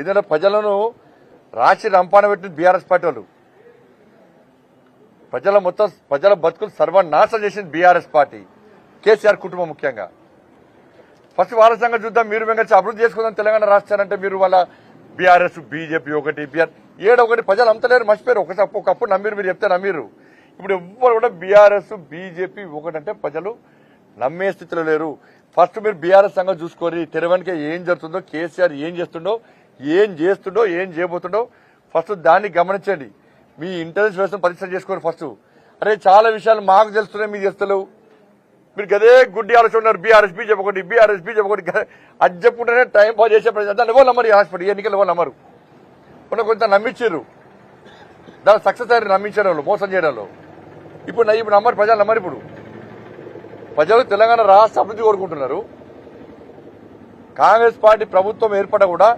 ఇందులో ప్రజలను రాసి రంపాన పెట్టిన బీఆర్ఎస్ పార్టీ వాళ్ళు, ప్రజల బతుకులు సర్వనాశనం చేసింది బీఆర్ఎస్ పార్టీ, కేసీఆర్ కుటుంబం ముఖ్యంగా. ఫస్ట్ వాళ్ళ సంగతి చూద్దాం. మీరు వెంకట అభివృద్ధి చేసుకుందాం తెలంగాణ రాష్ట్రానంటే మీరు వాళ్ళ బీఆర్ఎస్ బీజేపీ ఒకటి ఒకటి ప్రజలు అమ్మలేరు, మర్చిపోయారు. ఒకప్పుడు నమ్మిరు, మీరు చెప్తే నమ్మిరు. ఇప్పుడు ఎవ్వరు కూడా బీఆర్ఎస్ బీజేపీ ఒకటంటే ప్రజలు నమ్మే స్థితిలో లేరు. ఫస్ట్ మీరు బీఆర్ఎస్ సంగతి చూసుకోరి. తెరవనికి ఏం జరుగుతుందో, కేసీఆర్ ఏం చేస్తుండో, ఏం చేయబోతుండో ఫస్ట్ దాన్ని గమనించండి. మీ ఇంటెలిజెన్స్ వ్యవస్థను పరీక్ష చేసుకోరు ఫస్ట్. అరే చాలా విషయాలు మాకు తెలుస్తున్నాయి, మీకు తెలుస్తలేవు. మీరు గదే గుడ్డి ఆలోచన ఉన్నారు. బీఆర్ఎస్ బీజేపీ ఒకటి అది చెప్పుకుంటేనే టైం పాస్ చేసే ప్రజలు ఎవరు నమ్మరు. హాస్పిటల్ ఎన్నికలు ఎవరు నమ్మరు. కొంత నమ్మించారు, దాని సక్సెస్ అయ్యారు నమ్మించడంలో, మోసం చేయడంలో. ఇప్పుడు నమ్మరు, ప్రజలు నమ్మరు. ఇప్పుడు ప్రజలు తెలంగాణ రాష్ట్ర అభివృద్ధి కోరుకుంటున్నారు. కాంగ్రెస్ పార్టీ ప్రభుత్వం ఏర్పడ కూడా